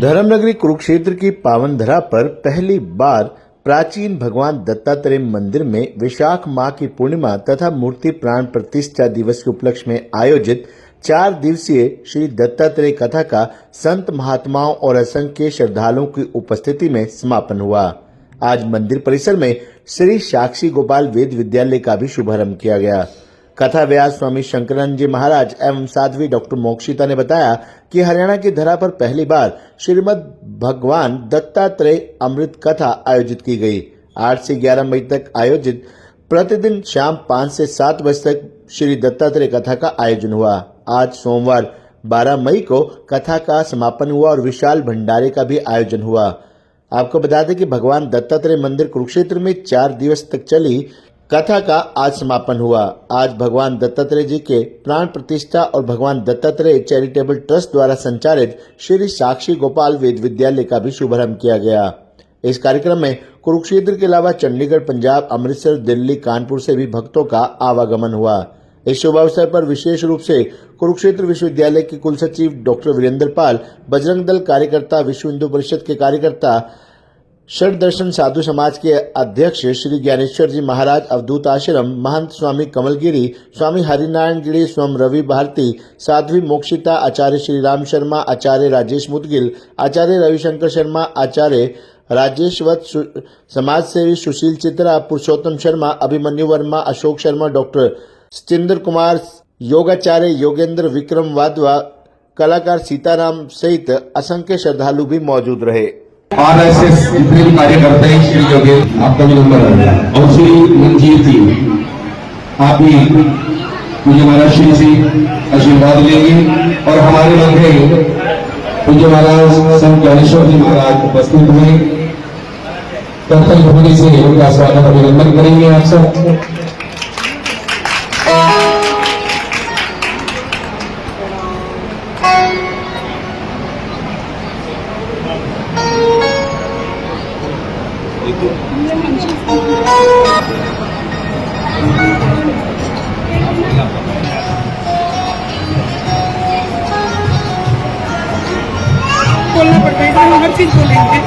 धर्मनगरी कुरुक्षेत्र की पावन धरा पर पहली बार प्राचीन भगवान दत्तात्रेय मंदिर में विशाख माह की पूर्णिमा तथा मूर्ति प्राण प्रतिष्ठा दिवस के उपलक्ष्य में आयोजित 4 दिवसीय श्री दत्तात्रेय कथा का संत महात्माओं और असंख्य श्रद्धालुओं की उपस्थिति में समापन हुआ। आज मंदिर परिसर में श्री साक्षी गोपाल वेद विद्यालय का भी शुभारंभ किया गया। कथा व्यास स्वामी शंकरानंद जी महाराज एवं साध्वी डॉक्टर मोक्षिता ने बताया कि हरियाणा की धरा पर पहली बार श्रीमद् भगवान दत्तात्रेय अमृत कथा आयोजित की गई। 8 से 11 मई तक आयोजित प्रतिदिन शाम 5 से 7 बजे तक श्री दत्तात्रेय कथा का आयोजन हुआ। आज सोमवार 12 मई को कथा का समापन हुआ और विशाल भंडारे का भी आयोजन हुआ। आपको बता दें कि भगवान दत्तात्रेय मंदिर कुरुक्षेत्र में 4 दिवस तक चली कथा का आज समापन हुआ। आज भगवान दत्तात्रेय जी के प्राण प्रतिष्ठा और भगवान दत्तात्रेय चैरिटेबल ट्रस्ट द्वारा संचालित श्री साक्षी गोपाल वेद विद्यालय का भी शुभारंभ किया गया। इस कार्यक्रम में कुरुक्षेत्र के अलावा चंडीगढ़, पंजाब, अमृतसर, दिल्ली, कानपुर से भी भक्तों का आवागमन हुआ। इस शुभ अवसर पर विशेष रूप से कुरुक्षेत्र विश्वविद्यालय के कुलसचिव डॉक्टर वीरेंद्र पाल, बजरंग दल कार्यकर्ता, विश्व हिंदू परिषद के कार्यकर्ता, षड दर्शन साधु समाज के अध्यक्ष श्री ज्ञानेश्वर जी महाराज, अवधूत आश्रम, महंत स्वामी कमलगिरी, स्वामी हरिनारायण गिरी, स्वामी रवि भारती, साध्वी मोक्षिता, आचार्य श्री राम शर्मा, आचार्य राजेश मुदगिल, आचार्य रविशंकर शर्मा, आचार्य राजेश वत्स, समाज सेवी सुशील चित्रा, पुरुषोत्तम शर्मा, अभिमन्यु वर्मा, अशोक शर्मा, डॉक्टर सचिंद्र कुमार, योगाचार्य योगेंद्र, विक्रम वाधवा, कलाकार सीताराम सहित असंख्य श्रद्धालु भी मौजूद रहे। आरएसएस जितने भी कार्यकर्ता हैं, श्री योगेंद्र आपका भी नंबर और श्री मंजीत जी, आप भी मुझे महाराज श्री से आशीर्वाद लेंगे और हमारे मंदिर पूज्य महाराज संत ज्ञानेश्वर जी महाराज उपस्थित हुए, कर्तव्य होने से उनका स्वागत अभिनंदन करेंगे आप सब। बोलना पड़ता है, हम हर चीज बोलेंगे।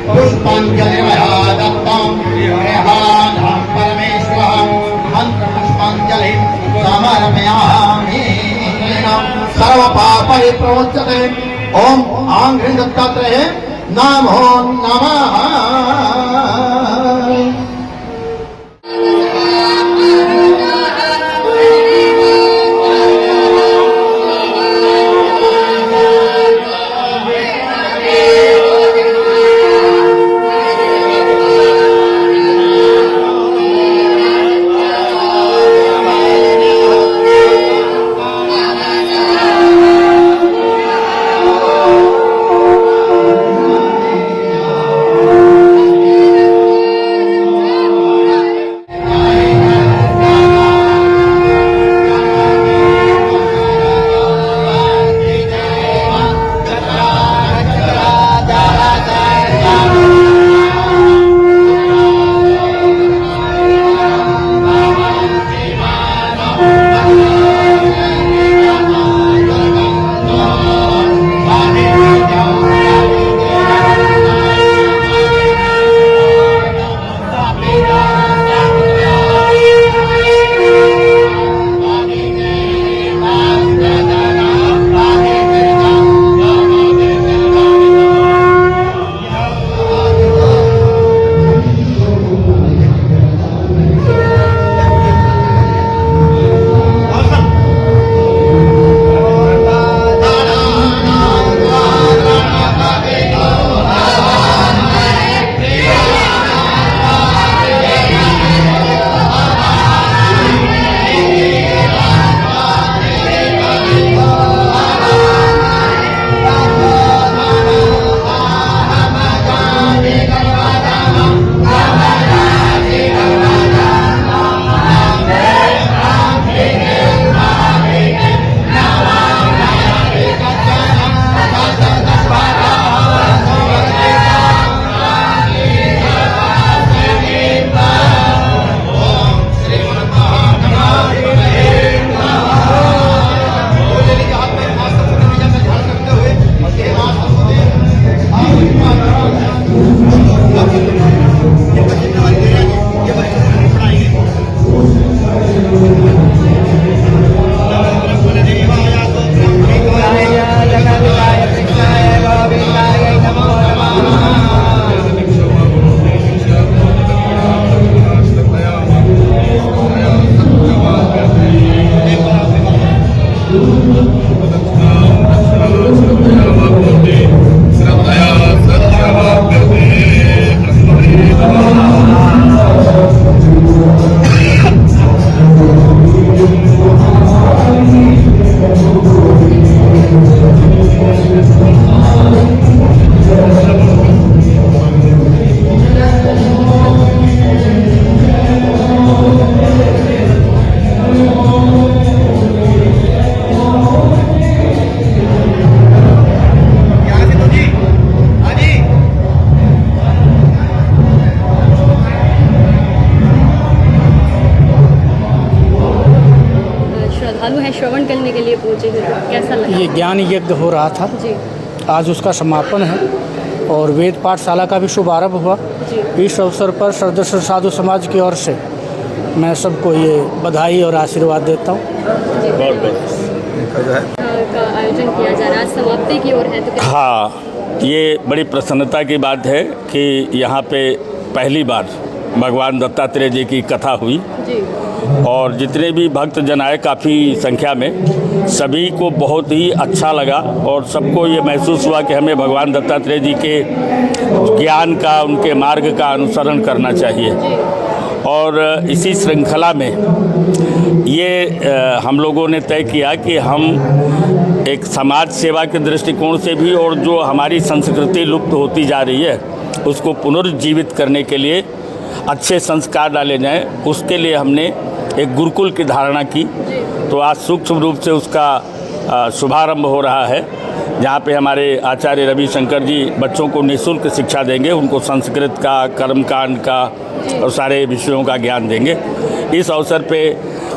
पुष्पांजलि दत्तम परमेश्वर मंत्र पुष्पांजलि समर्पयामि। सर्व पाप प्रमुच्यते। ओम आंघ्रि दत्तात्रेय नमो नमः। श्रद्धालु हैं श्रवण करने के लिए पहुँचे थे, कैसा लगा? ये ज्ञान यज्ञ हो रहा था, जी आज उसका समापन है और वेद पाठशाला का भी शुभारंभ हुआ। जी इस अवसर पर सदस्य साधु समाज की ओर से मैं सबको ये बधाई और आशीर्वाद देता हूँ। का आयोजन किया जा रहा है, आज समाप्ति की ओर है, तो क्या हाँ, ये बड़ी प्रसन्नता की बात है कि यहाँ पे पहली बार भगवान दत्तात्रेय जी की कथा हुई जी और जितने भी भक्त जन आए काफ़ी संख्या में, सभी को बहुत ही अच्छा लगा और सबको ये महसूस हुआ कि हमें भगवान दत्तात्रेय जी के ज्ञान का, उनके मार्ग का अनुसरण करना चाहिए। और इसी श्रृंखला में ये हम लोगों ने तय किया कि हम एक समाज सेवा के दृष्टिकोण से भी और जो हमारी संस्कृति लुप्त होती जा रही है उसको पुनर्जीवित करने के लिए अच्छे संस्कार डाले जाएं, उसके लिए हमने एक गुरुकुल की धारणा की। तो आज सूक्ष्म रूप से उसका शुभारंभ हो रहा है, जहाँ पे हमारे आचार्य रविशंकर जी बच्चों को निःशुल्क शिक्षा देंगे, उनको संस्कृत का, कर्मकांड का और सारे विषयों का ज्ञान देंगे। इस अवसर पे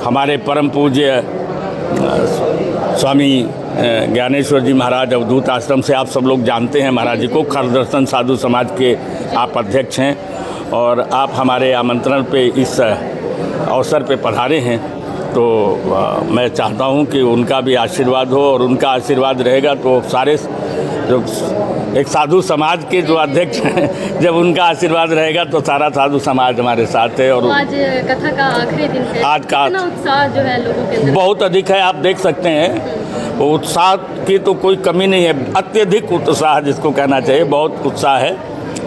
हमारे परम पूज्य स्वामी ज्ञानेश्वर जी महाराज अवधूत आश्रम से आप सब लोग जानते हैं महाराज जी को, खरदर्शन साधु समाज के आप अध्यक्ष हैं और आप हमारे आमंत्रण पे इस अवसर पे पधारे हैं। तो मैं चाहता हूं कि उनका भी आशीर्वाद हो और उनका आशीर्वाद रहेगा तो सारे जो एक साधु समाज के जो अध्यक्ष हैं, जब उनका आशीर्वाद रहेगा तो सारा साधु समाज हमारे साथ है। और तो आज कथा का आखिरी दिन है, आज का कितना उत्साह जो है लोगों के अंदर बहुत अधिक है, आप देख सकते हैं। उत्साह की तो कोई कमी नहीं है, अत्यधिक उत्साह जिसको कहना चाहिए, बहुत उत्साह है।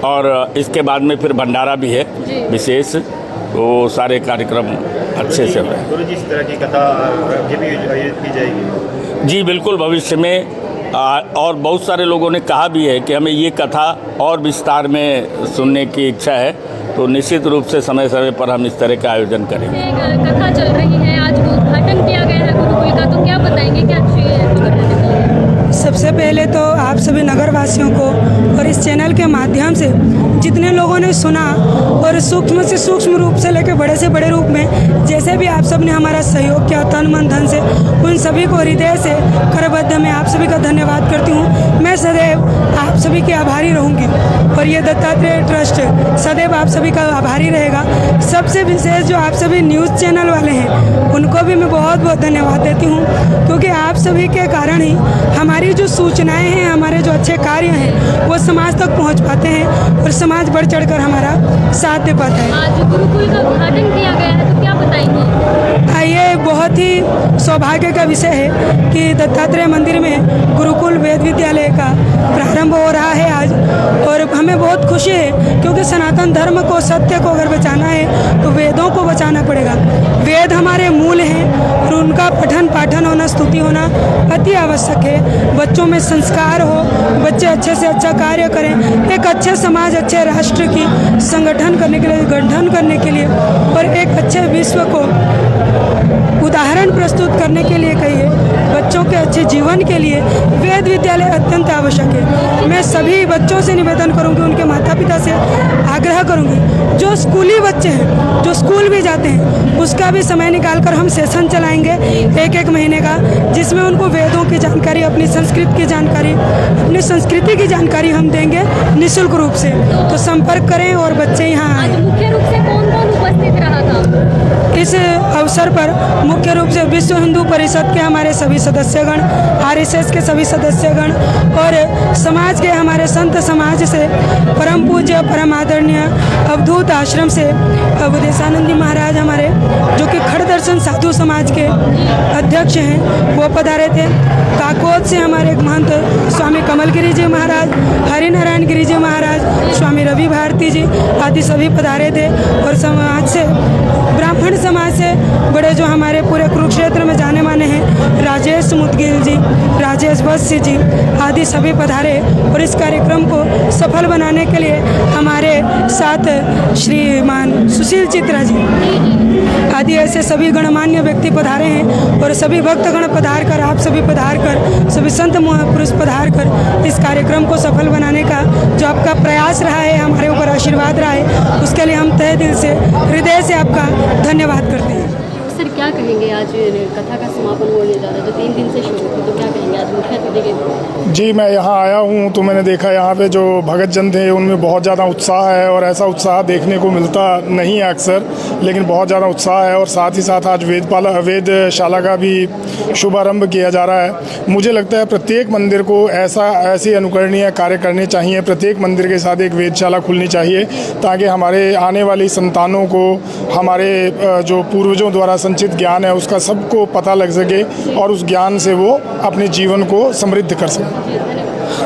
और इसके बाद में फिर भंडारा भी है विशेष, तो सारे कार्यक्रम अच्छे से हो रहे हैं। गुरु जी, इस तरह की कथा आगे भी आयोजित की जाएगी? जी बिल्कुल, भविष्य में और बहुत सारे लोगों ने कहा भी है कि हमें ये कथा और विस्तार में सुनने की इच्छा है, तो निश्चित रूप से समय समय पर हम इस तरह का आयोजन करेंगे। कथा चल रही है, आज उद्घाटन किया गया है गुरुकुल का, तो क्या बताएंगे, क्या सबसे पहले तो आप सभी नगरवासियों को और इस चैनल के माध्यम से जितने लोगों ने सुना और सूक्ष्म से सूक्ष्म रूप से लेकर बड़े से बड़े रूप में जैसे भी आप सब ने हमारा सहयोग किया तन मन धन से, उन सभी को हृदय से करबद्ध मैं आप सभी का धन्यवाद करती हूँ। मैं सदैव आप सभी की आभारी रहूँगी और ये दत्तात्रेय ट्रस्ट सदैव आप सभी का आभारी रहेगा। सबसे विशेष जो आप सभी न्यूज़ चैनल वाले हैं उनको भी मैं बहुत बहुत धन्यवाद देती हूँ, क्योंकि आप सभी के कारण ही हमारी जो सूचनाएं हैं, हमारे जो अच्छे कार्य हैं वो समाज तक पहुँच पाते हैं और समाज बढ़ चढ़कर हमारा साथ दे पाता है। आज गुरुकुल का उद्घाटन किया गया है, तो क्या बताएंगे? ये बहुत ही सौभाग्य का विषय है कि दत्तात्रेय मंदिर में गुरुकुल वेद विद्यालय का प्रारंभ हो रहा है आज, और हमें बहुत खुशी है क्योंकि सनातन धर्म को, सत्य को अगर बचाना है तो वेदों को बचाना पड़ेगा। वेद हमारे मूल हैं और उनका पठन पाठन होना, स्तुति होना अति आवश्यक है। बच्चों में संस्कार हो, बच्चे अच्छे से अच्छा कार्य करें, एक अच्छे समाज, अच्छे राष्ट्र की संगठन करने के लिए, गठन करने के लिए और एक अच्छे विश्व को उदाहरण प्रस्तुत करने के लिए कहिए, बच्चों के अच्छे जीवन के लिए वेद विद्यालय अत्यंत आवश्यक है। मैं सभी बच्चों से निवेदन करूंगी, उनके माता पिता से आग्रह करूंगी, जो स्कूली बच्चे हैं, जो स्कूल भी जाते हैं, उसका भी समय निकालकर हम सेशन चलाएंगे एक महीने का, जिसमें उनको वेदों की जानकारी, अपनी संस्कृत की जानकारी, अपनी संस्कृति की जानकारी हम देंगे निःशुल्क रूप से। तो संपर्क करें और बच्चे यहाँ आए। मुख्य रूप से कौन कौन उपस्थित रहा था? इस अवसर पर मुख्य रूप से विश्व हिंदू परिषद के हमारे सभी सदस्यगण, आरएसएस के सभी सदस्यगण और समाज के हमारे संत समाज से परम पूज्य परम आदरणीय अवधूत आश्रम से अवधेशानंदी महाराज हमारे जो कि खड़ दर्शन साधु समाज के अध्यक्ष हैं वो पधारे थे। काकोद से हमारे एक महंत स्वामी कमलगिरी जी महाराज, हरिनारायण गिरी जी महाराज, स्वामी रवि भारती जी आदि सभी पधारे थे। और समाज से ब्राह्मण समाज से बड़े जो हमारे पूरे कुरुक्षेत्र में जाने माने हैं राजेश मुदगिल जी, राजेश वत्स्य जी आदि सभी पधारे। और इस कार्यक्रम को सफल बनाने के लिए हमारे साथ श्रीमान सुशील चित्रा जी आदि ऐसे सभी गणमान्य व्यक्ति पधारे हैं। और सभी भक्तगण पधार कर, आप सभी पधार कर, सभी संत महापुरुष पधार कर इस कार्यक्रम को सफल बनाने का जो आपका प्रयास रहा है, हमारे ऊपर आशीर्वाद रहा है, उसके लिए हम तहे दिल से हृदय से आपका धन्यवाद करते हैं। सर क्या कहेंगे, आज कथा का समापन होने जा रहा है जो 3 दिन से शुरू थी, तो क्या कहेंगे आज मुख्य अतिथि के? जी, मैं यहाँ आया हूँ तो मैंने देखा यहाँ पे जो भगत जन थे उनमें बहुत ज़्यादा उत्साह है और ऐसा उत्साह देखने को मिलता नहीं है अक्सर, लेकिन बहुत ज़्यादा उत्साह है। और साथ ही साथ आज वेदशाला का भी शुभारंभ किया जा रहा है। मुझे लगता है प्रत्येक मंदिर को ऐसी अनुकरणीय कार्य करने चाहिए, प्रत्येक मंदिर के साथ एक वेदशाला खुलनी चाहिए ताकि हमारे आने वाली संतानों को हमारे जो पूर्वजों द्वारा संचित ज्ञान है उसका सबको पता लग सके और उस ज्ञान से वो अपने जीवन को समृद्ध कर सकें।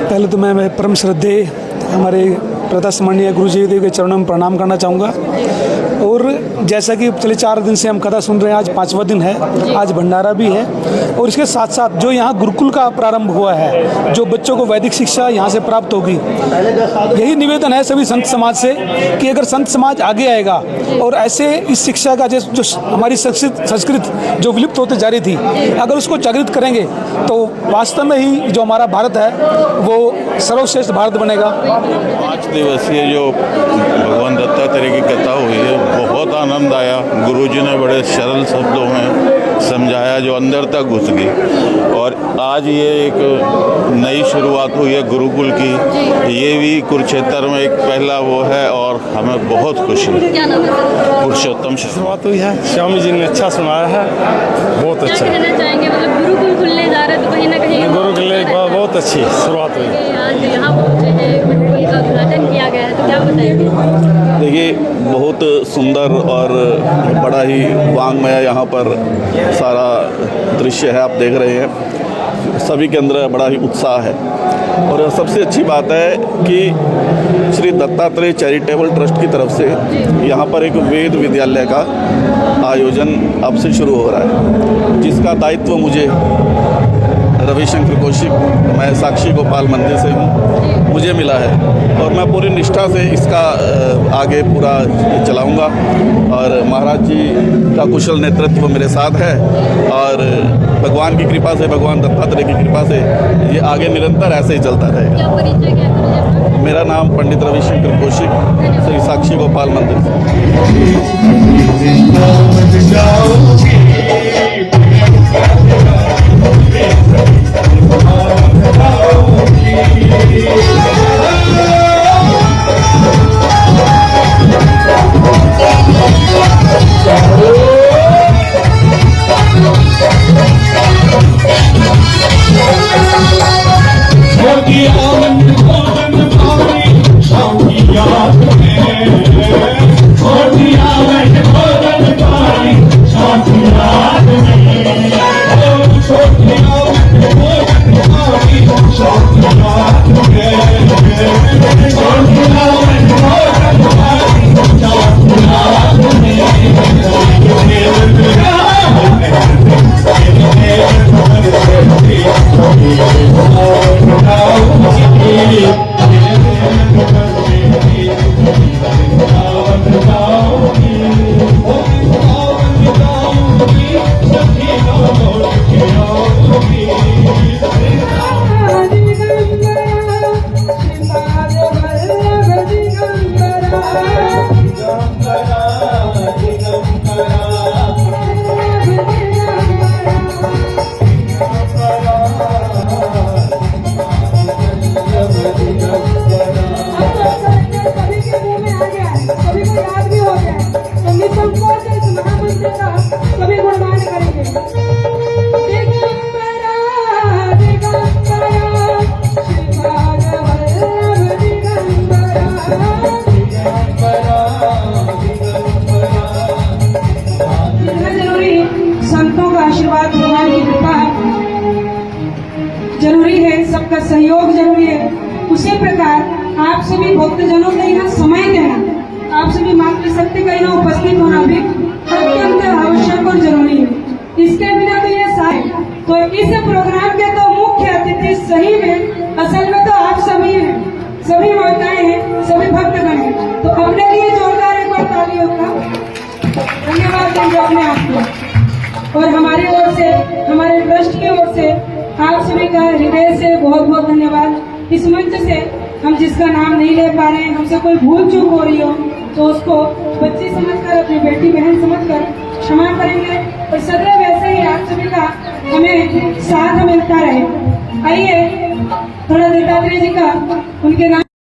पहले तो मैं परम श्रद्धेय हमारे प्रदर्शनीय गुरु जी देव के चरणों में प्रणाम करना चाहूँगा। और जैसा कि पिछले 4 दिन से हम कथा सुन रहे हैं, आज 5वां दिन है, आज भंडारा भी है। और इसके साथ साथ जो यहाँ गुरुकुल का प्रारंभ हुआ है, जो बच्चों को वैदिक शिक्षा यहाँ से प्राप्त होगी, यही निवेदन है सभी संत समाज से कि अगर संत समाज आगे आएगा और ऐसे इस शिक्षा का जो हमारी संस्कृत जो विलुप्त होते जा रही थी, अगर उसको जागृत करेंगे तो वास्तव में ही जो हमारा भारत है वो सर्वश्रेष्ठ भारत बनेगा। 5 दिवसीय जो भगवान दत्तात्रेय की कथा हुई है, बहुत आनंद आया। गुरुजी ने बड़े सरल शब्दों में समझाया जो अंदर तक घुस गई। और आज ये एक नई शुरुआत हुई है गुरुकुल की, ये भी कुरुक्षेत्र में एक पहला वो है और हमें बहुत खुशी है। क्या नाम है? पुरुषोत्तम शुरुआत हुई है, स्वामी जी ने अच्छा सुनाया है, बहुत अच्छा। क्या कहना चाहेंगे, मतलब गुरुकुल खुलने जा रहा है तो कहीं ना कहीं गुरुकुल बहुत अच्छी शुरुआत हुई। आज यहाँ पहुँचे हैं, गुरुकुल का उद्घाटन किया गया है, तो क्या बताएंगे? देखिए, बहुत सुंदर और बड़ा ही वांगमय यहाँ पर सारा दृश्य है, आप देख रहे हैं। सभी के अंदर बड़ा ही उत्साह है। और सबसे अच्छी बात है कि श्री दत्तात्रेय चैरिटेबल ट्रस्ट की तरफ से यहाँ पर एक वेद विद्यालय का आयोजन अब से शुरू हो रहा है, जिसका दायित्व मुझे रविशंकर कौशिक, मैं साक्षी गोपाल मंदिर से हूँ, मुझे मिला है और मैं पूरी निष्ठा से इसका आगे पूरा चलाऊँगा। और महाराज जी का कुशल नेतृत्व मेरे साथ है और भगवान की कृपा से, भगवान दत्तात्रेय की कृपा से ये आगे निरंतर ऐसे ही चलता रहेगा। क्या परिचय क्या करेंगे? मेरा नाम पंडित रविशंकर कौशिक, श्री साक्षी गोपाल मंदिर सभी गुणगान करेंगे। दिगंबरा लिए सबका सहयोग जरूरी है। उसी प्रकार आप सभी भक्तजनों का यहाँ समय देना, आप सभी मातृशक्ति का यहाँ उपस्थित होना भी अत्यंत आवश्यक और जरूरी है। इसके बिना तो ये सारे तो इस प्रोग्राम के तो मुख्य अतिथि सही में असल में तो आप सभी हैं, सभी माताएं हैं, सभी भक्तगण हैं। तो अपने लिए जोरदार एक बार तालियों का धन्यवाद देंगे अपने आपको। और हमारी ओर से, हमारे ट्रस्ट की ओर से आप सभी का हृदय से बहुत बहुत धन्यवाद। इस मंच से हम जिसका नाम नहीं ले पा रहे हैं, हमसे कोई भूल चूक हो रही हो तो उसको बच्ची समझकर, अपनी बेटी बहन समझकर क्षमा करेंगे और सदैव वैसे ही आप सभी का हमें साथ मिलता रहे। आइए थोड़ा दत्तात्रेय जी का उनके नाम